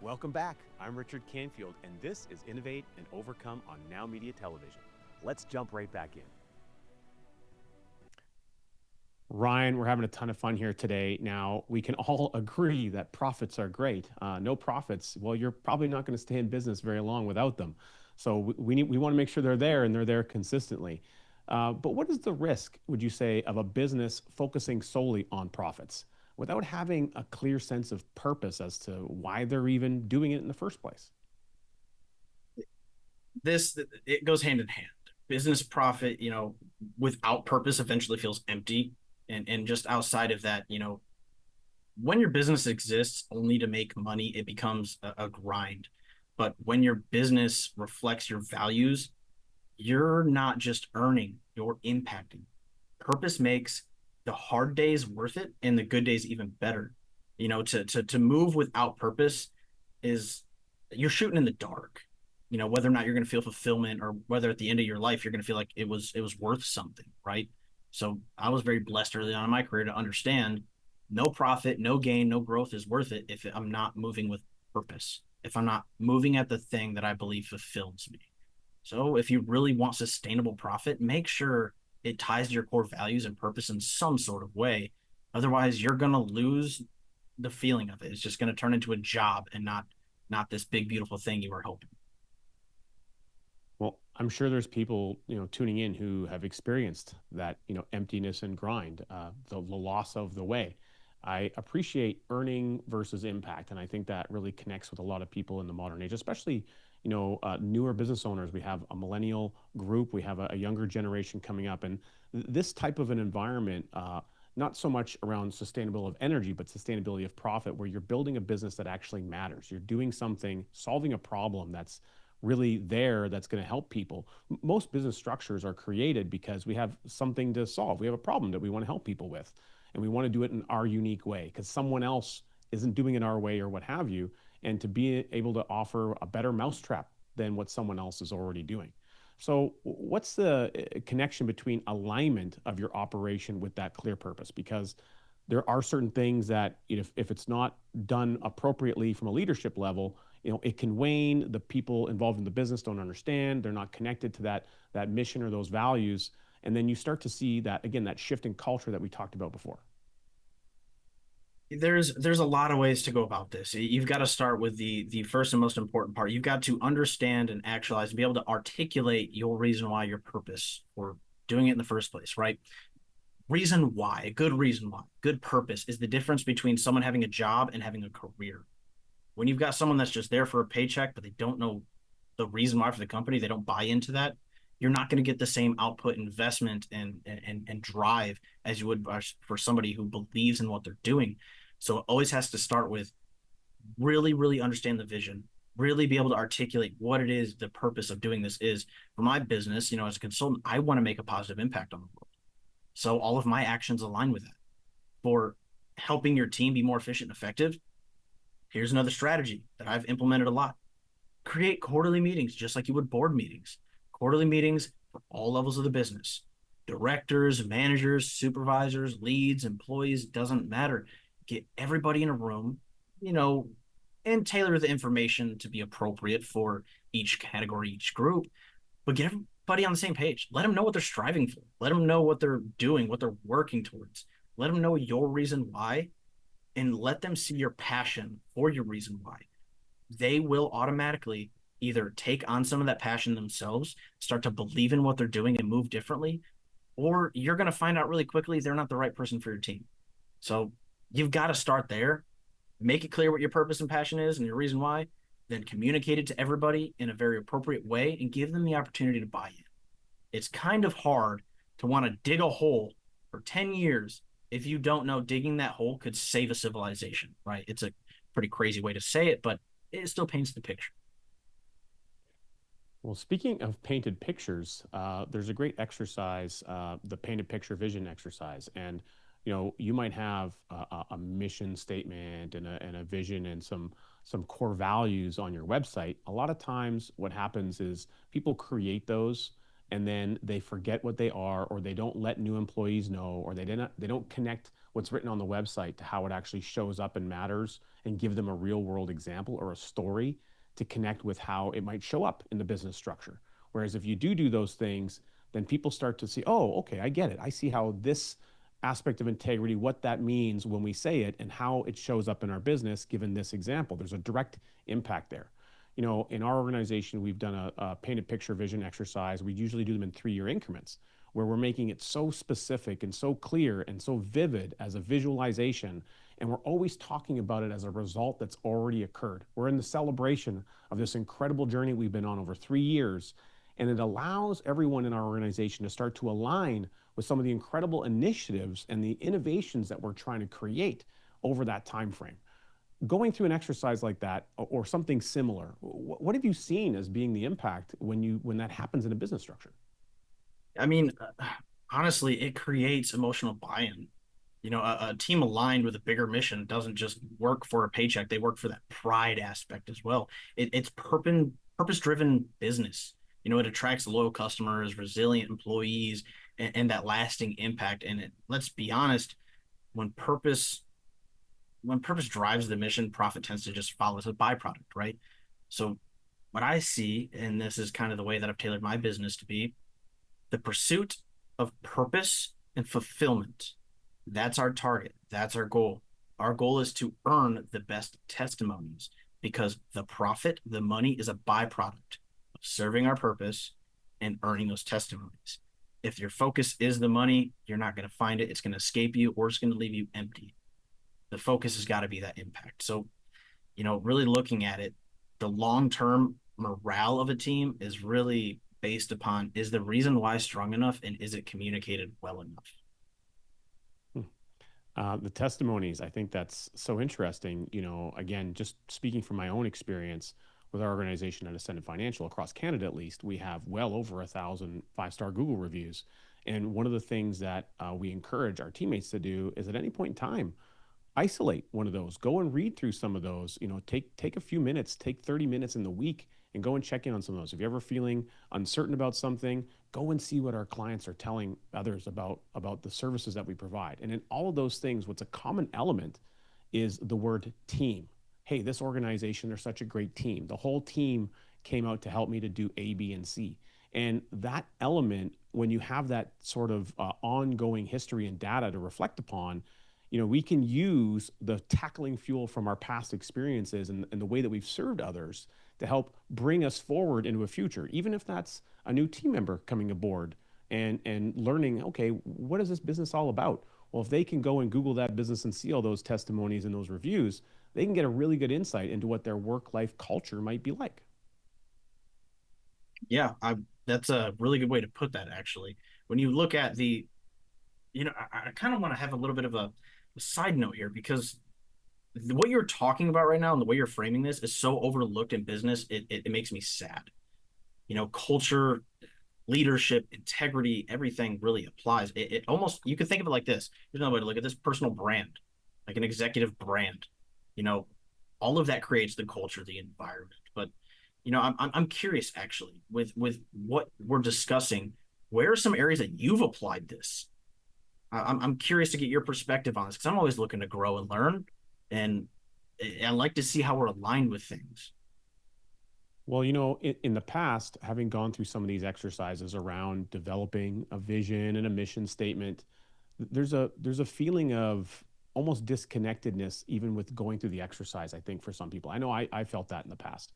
Welcome back. I'm Richard Canfield, and this is Innovate and Overcome on Now Media Television. Let's jump right back in. Ryan, we're having a ton of fun here today. Now, we can all agree that profits are great. No profits, well, you're probably not going to stay in business very long without them. So we want to make sure they're there and they're there consistently. But what is the risk, would you say, of a business focusing solely on profits without having a clear sense of purpose as to why they're even doing it in the first place? This it goes hand in hand. Business profit, without purpose eventually feels empty. And just outside of that, when your business exists only to make money, it becomes a grind. But when your business reflects your values, you're not just earning, you're impacting. Purpose makes the hard days worth it and the good days even better. To move without purpose is you're shooting in the dark. Whether or not you're going to feel fulfillment or whether at the end of your life you're going to feel like it was worth something, right? So I was very blessed early on in my career to understand no profit, no gain, no growth is worth it if I'm not moving with purpose, if I'm not moving at the thing that I believe fulfills me. So if you really want sustainable profit, make sure it ties to your core values and purpose in some sort of way. Otherwise, you're going to lose the feeling of it. It's just going to turn into a job and not this big beautiful thing you were hoping. Well, I'm sure there's people, tuning in who have experienced that, emptiness and grind, the loss of the way. I appreciate earning versus impact, and I think that really connects with a lot of people in the modern age, especially, newer business owners. We have a millennial group, we have a younger generation coming up, and this type of an environment, not so much around sustainability of energy, but sustainability of profit, where you're building a business that actually matters. You're doing something, solving a problem that's really there that's going to help people. Most business structures are created because we have something to solve. We have a problem that we want to help people with, and we want to do it in our unique way because someone else isn't doing it our way or what have you. And to be able to offer a better mousetrap than what someone else is already doing. So, what's the connection between alignment of your operation with that clear purpose? Because there are certain things that if it's not done appropriately from a leadership level, it can wane. The people involved in the business don't understand. They're not connected to that mission or those values. And then you start to see that, again, that shift in culture that we talked about before. There's a lot of ways to go about this. You've got to start with the first and most important part. You've got to understand and actualize and be able to articulate your reason why, your purpose for doing it in the first place, right? Reason why, a good reason why, good purpose is the difference between someone having a job and having a career. When you've got someone that's just there for a paycheck, but they don't know the reason why for the company, they don't buy into that, you're not going to get the same output, investment, and drive as you would for somebody who believes in what they're doing. So it always has to start with really, really understand the vision, really be able to articulate what it is the purpose of doing this is. For my business, as a consultant, I want to make a positive impact on the world. So all of my actions align with that. For helping your team be more efficient and effective, here's another strategy that I've implemented a lot. Create quarterly meetings just like you would board meetings. Quarterly meetings for all levels of the business. Directors, managers, supervisors, leads, employees, doesn't matter. Get everybody in a room, you know, and tailor the information to be appropriate for each category, each group, but get everybody on the same page. Let them know what they're striving for. Let them know what they're doing, what they're working towards. Let them know your reason why, and let them see your passion for your reason why. They will automatically either take on some of that passion themselves, start to believe in what they're doing and move differently, or you're going to find out really quickly they're not the right person for your team. So you've got to start there, make it clear what your purpose and passion is and your reason why, then communicate it to everybody in a very appropriate way and give them the opportunity to buy in. It's kind of hard to want to dig a hole for 10 years if you don't know digging that hole could save a civilization, right? It's a pretty crazy way to say it, but it still paints the picture. Well, speaking of painted pictures, there's a great exercise, the painted picture vision exercise. And, you might have a mission statement and a vision and some core values on your website. A lot of times what happens is people create those and then they forget what they are, or they don't let new employees know, or they don't connect what's written on the website to how it actually shows up and matters, and give them a real world example or a story to connect with how it might show up in the business structure. Whereas if you do those things, then people start to see, oh, okay, I get it. I see how this aspect of integrity, what that means when we say it, and how it shows up in our business, given this example. There's a direct impact there. In our organization, we've done a painted picture vision exercise. We usually do them in 3-year increments where we're making it so specific and so clear and so vivid as a visualization. And we're always talking about it as a result that's already occurred. We're in the celebration of this incredible journey we've been on over 3 years. And it allows everyone in our organization to start to align with some of the incredible initiatives and the innovations that we're trying to create over that time frame. Going through an exercise like that or something similar, what have you seen as being the impact when that happens in a business structure? I mean, honestly, it creates emotional buy-in. A team aligned with a bigger mission doesn't just work for a paycheck; they work for that pride aspect as well. It's purpose-driven business. It attracts loyal customers, resilient employees, and that lasting impact. And let's be honest, when purpose when purpose drives the mission, profit tends to just follow as a byproduct, right? So what I see, and this is kind of the way that I've tailored my business to be, the pursuit of purpose and fulfillment. That's our target. That's our goal. Our goal is to earn the best testimonies because the profit, the money is a byproduct of serving our purpose and earning those testimonies. If your focus is the money, you're not going to find it. It's going to escape you or it's going to leave you empty. The focus has got to be that impact. So, really looking at it, the long term morale of a team is really based upon is the reason why strong enough and is it communicated well enough? The testimonies, I think that's so interesting. Again, just speaking from my own experience with our organization at Ascendant Financial across Canada, at least, we have well over 1,000 five-star Google reviews. And one of the things that we encourage our teammates to do is at any point in time, isolate one of those, go and read through some of those, take a few minutes, take 30 minutes in the week and go and check in on some of those. If you're ever feeling uncertain about something, go and see what our clients are telling others about the services that we provide. And in all of those things, what's a common element is the word team. Hey, this organization, they're such a great team. The whole team came out to help me to do A, B, and C. And that element, when you have that sort of ongoing history and data to reflect upon, we can use the tackling fuel from our past experiences and the way that we've served others to help bring us forward into a future, even if that's a new team member coming aboard and learning, okay, what is this business all about? Well, if they can go and Google that business and see all those testimonies and those reviews, they can get a really good insight into what their work life culture might be like. Yeah, that's a really good way to put that actually. When you look at I kind of want to have a little bit of a side note here because what you're talking about right now and the way you're framing this is so overlooked in business, it makes me sad. Culture, leadership, integrity, everything really applies. It almost, you could think of it like this. There's another way to look at this: personal brand, like an executive brand. You know, all of that creates the culture, the environment. But I'm curious actually with what we're discussing. Where are some areas that you've applied this? I'm curious to get your perspective on this because I'm always looking to grow and learn, and I like to see how we're aligned with things. Well, in the past, having gone through some of these exercises around developing a vision and a mission statement, there's a feeling of almost disconnectedness even with going through the exercise. I think for some people, I know I felt that in the past.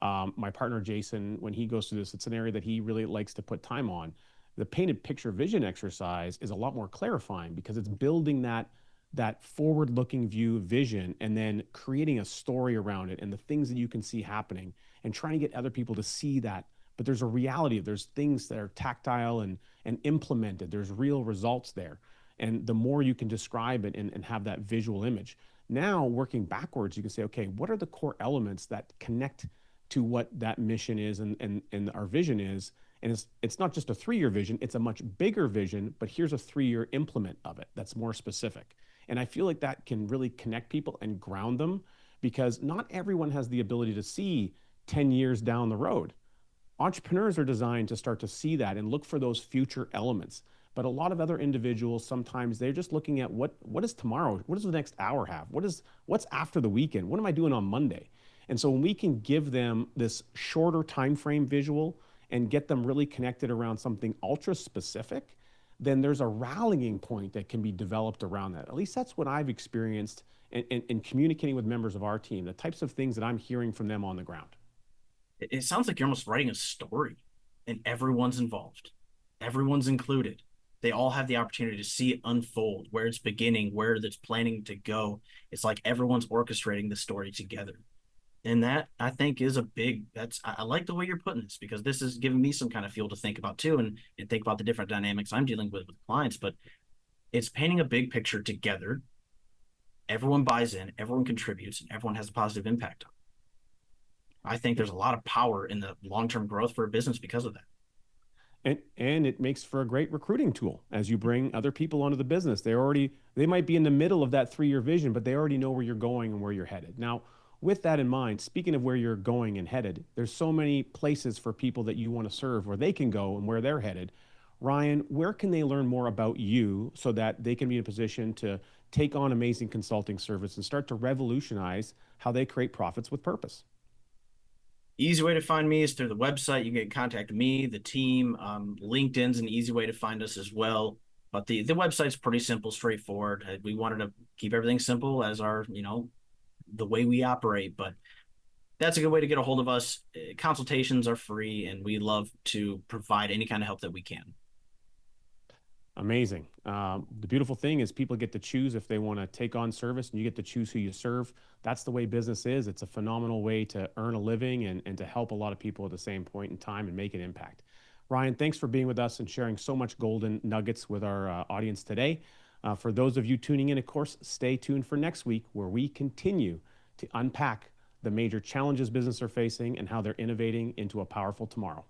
My partner Jason, when he goes through this, it's an area that he really likes to put time on. The painted picture vision exercise is a lot more clarifying because it's building that forward-looking view vision and then creating a story around it and the things that you can see happening and trying to get other people to see that. But there's a reality. There's things that are tactile and implemented. There's real results there. And the more you can describe it and have that visual image. Now, working backwards, you can say, okay, what are the core elements that connect to what that mission is and our vision is? And it's not just a 3-year vision, it's a much bigger vision, but here's a 3-year implement of it that's more specific. And I feel like that can really connect people and ground them because not everyone has the ability to see 10 years down the road. Entrepreneurs are designed to start to see that and look for those future elements. But a lot of other individuals, sometimes they're just looking at what is tomorrow? What does the next hour have? What's after the weekend? What am I doing on Monday? And so when we can give them this shorter time frame visual and get them really connected around something ultra specific, then there's a rallying point that can be developed around that. At least that's what I've experienced in communicating with members of our team, the types of things that I'm hearing from them on the ground. It sounds like you're almost writing a story and everyone's involved, everyone's included. They all have the opportunity to see it unfold, where it's beginning, where it's planning to go. It's like everyone's orchestrating the story together. And that I think is a big that's I like the way you're putting this because this is giving me some kind of fuel to think about too and think about the different dynamics I'm dealing with clients. But it's painting a big picture together. Everyone buys in, everyone contributes, and everyone has a positive impact. I think there's a lot of power in the long-term growth for a business because of that. And it makes for a great recruiting tool as you bring other people onto the business. They might be in the middle of that 3 year vision, but they already know where you're going and where you're headed. Now, with that in mind, speaking of where you're going and headed, there's so many places for people that you want to serve where they can go and where they're headed. Ryan, where can they learn more about you so that they can be in a position to take on amazing consulting service and start to revolutionize how they create profits with purpose? Easy way to find me is through the website. You can contact me, the team. LinkedIn's an easy way to find us as well. But the website's pretty simple, straightforward. We wanted to keep everything simple as our, the way we operate. But that's a good way to get a hold of us. Consultations are free, and we love to provide any kind of help that we can. Amazing. The beautiful thing is people get to choose if they want to take on service and you get to choose who you serve. That's the way business is. It's a phenomenal way to earn a living and to help a lot of people at the same point in time and make an impact. Ryan, thanks for being with us and sharing so much golden nuggets with our audience today. For those of you tuning in, of course, stay tuned for next week where we continue to unpack the major challenges businesses are facing and how they're innovating into a powerful tomorrow.